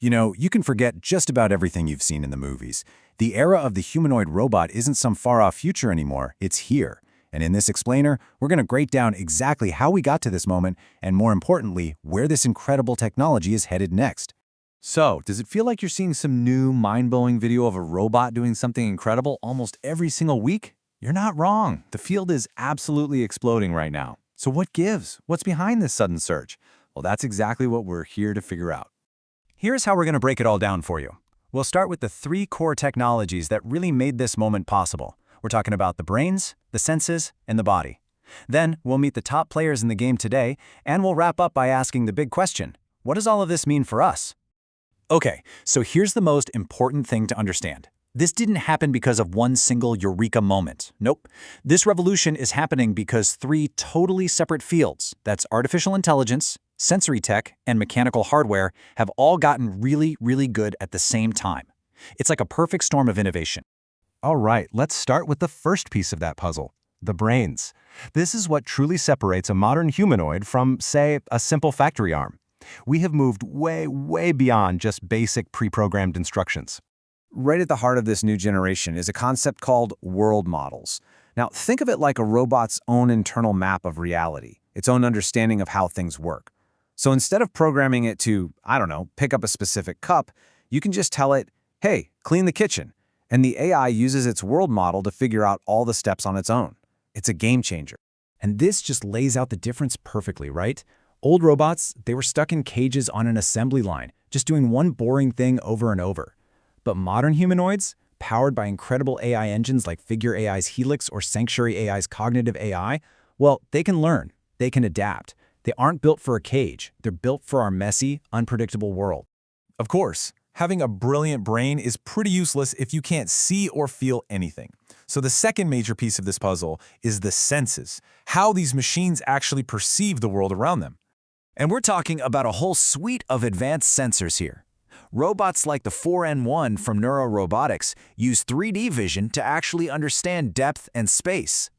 You know, you can forget just about everything you've seen in the movies. The era of the humanoid robot isn't some far-off future anymore, it's here. And in this explainer, we're going to break down exactly how we got to this moment, and more importantly, where this incredible technology is headed next. So, does it feel like you're seeing some new, mind-blowing video of a robot doing something incredible almost every single week? You're not wrong. The field is absolutely exploding right now. So what gives? What's behind this sudden surge? Well, that's exactly what we're here to figure out. Here's how we're going to break it all down for you. We'll start with the three core technologies that really made this moment possible. We're talking about the brains, the senses, and the body. Then, we'll meet the top players in the game today, and we'll wrap up by asking the big question: what does all of this mean for us? Okay, so here's the most important thing to understand. This didn't happen because of one single eureka moment. Nope. This revolution is happening because three totally separate fields, that's artificial intelligence, sensory tech, and mechanical hardware, have all gotten really, really good at the same time. It's like a perfect storm of innovation. All right, let's start with the first piece of that puzzle, the brains. This is what truly separates a modern humanoid from, say, a simple factory arm. We have moved way, way beyond just basic pre-programmed instructions. Right at the heart of this new generation is a concept called world models. Now, think of it like a robot's own internal map of reality, its own understanding of how things work. So instead of programming it to, I don't know, pick up a specific cup, you can just tell it, hey, clean the kitchen. And the AI uses its world model to figure out all the steps on its own. It's a game changer. And this just lays out the difference perfectly, right? Old robots, they were stuck in cages on an assembly line, just doing one boring thing over and over. But modern humanoids, powered by incredible AI engines like Figure AI's Helix or Sanctuary AI's Cognitive AI, well, they can learn, they can adapt. They aren't built for a cage, they're built for our messy, unpredictable world. Of course, having a brilliant brain is pretty useless if you can't see or feel anything. So the second major piece of this puzzle is the senses, how these machines actually perceive the world around them. And we're talking about a whole suite of advanced sensors here. Robots like the 4N1 from NEURA Robotics use 3D vision to actually understand depth and space.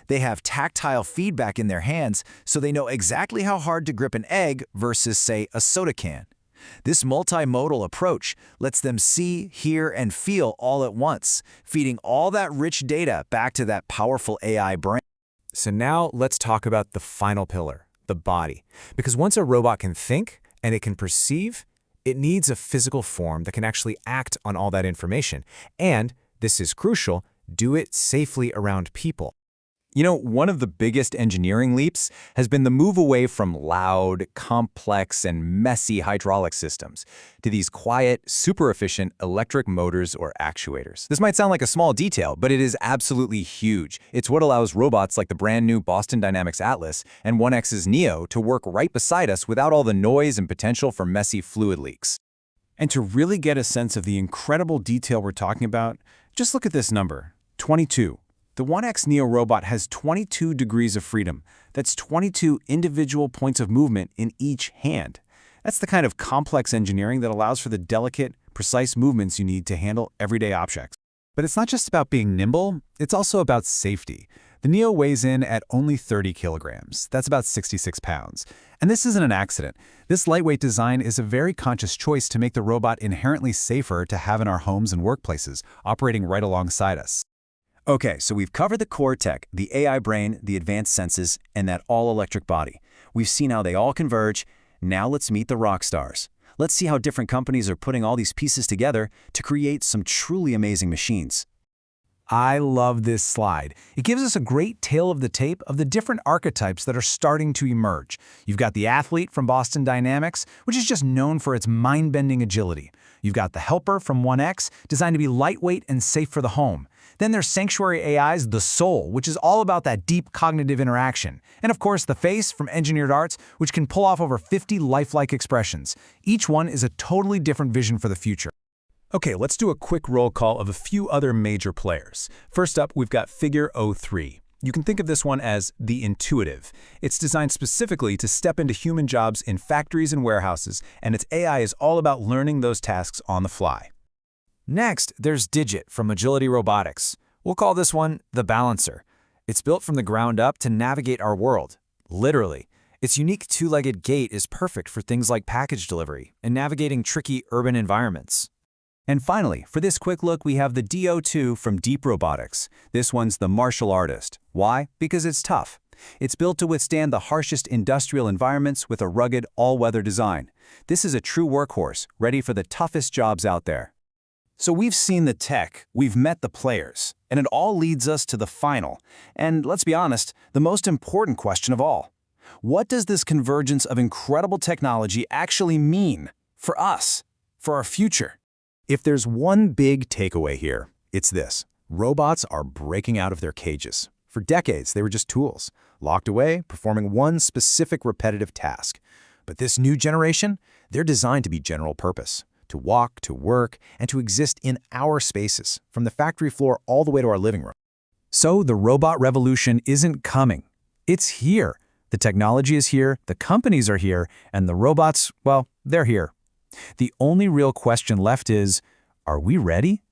They have tactile feedback in their hands, so they know exactly how hard to grip an egg versus, say, a soda can. This multimodal approach lets them see, hear, and feel all at once, feeding all that rich data back to that powerful AI brain. So now let's talk about the final pillar, the body. Because once a robot can think and it can perceive, it needs a physical form that can actually act on all that information. And, this is crucial, do it safely around people. You know, one of the biggest engineering leaps has been the move away from loud, complex, and messy hydraulic systems to these quiet, super efficient electric motors or actuators. This might sound like a small detail, but it is absolutely huge. It's what allows robots like the brand new Boston Dynamics Atlas and 1X's Neo to work right beside us without all the noise and potential for messy fluid leaks. And to really get a sense of the incredible detail we're talking about, just look at this number, 22. The 1X Neo robot has 22 degrees of freedom. That's 22 individual points of movement in each hand. That's the kind of complex engineering that allows for the delicate, precise movements you need to handle everyday objects. But it's not just about being nimble, it's also about safety. The Neo weighs in at only 30 kilograms. That's about 66 pounds. And this isn't an accident. This lightweight design is a very conscious choice to make the robot inherently safer to have in our homes and workplaces, operating right alongside us. Okay, so we've covered the core tech, the AI brain, the advanced senses, and that all-electric body. We've seen how they all converge. Now let's meet the rock stars. Let's see how different companies are putting all these pieces together to create some truly amazing machines. I love this slide. It gives us a great tale of the tape of the different archetypes that are starting to emerge. You've got the athlete from Boston Dynamics, which is just known for its mind-bending agility. You've got the helper from 1X, designed to be lightweight and safe for the home. Then there's Sanctuary AI's The Soul, which is all about that deep cognitive interaction. And of course, the Face from Engineered Arts, which can pull off over 50 lifelike expressions. Each one is a totally different vision for the future. Okay, let's do a quick roll call of a few other major players. First up, we've got Figure 03. You can think of this one as the intuitive. It's designed specifically to step into human jobs in factories and warehouses, and its AI is all about learning those tasks on the fly. Next, there's Digit from Agility Robotics. We'll call this one the balancer. It's built from the ground up to navigate our world, literally. Its unique two-legged gait is perfect for things like package delivery and navigating tricky urban environments. And finally, for this quick look, we have the DO2 from Deep Robotics. This one's the martial artist. Why? Because it's tough. It's built to withstand the harshest industrial environments with a rugged, all-weather design. This is a true workhorse, ready for the toughest jobs out there. So we've seen the tech, we've met the players, and it all leads us to the final, and let's be honest, the most important question of all. What does this convergence of incredible technology actually mean for us, for our future? If there's one big takeaway here, it's this. Robots are breaking out of their cages. For decades, they were just tools, locked away, performing one specific repetitive task. But this new generation, they're designed to be general purpose, to walk, to work, and to exist in our spaces, from the factory floor all the way to our living room. So the robot revolution isn't coming. It's here. The technology is here, the companies are here, and the robots, well, they're here. The only real question left is, are we ready?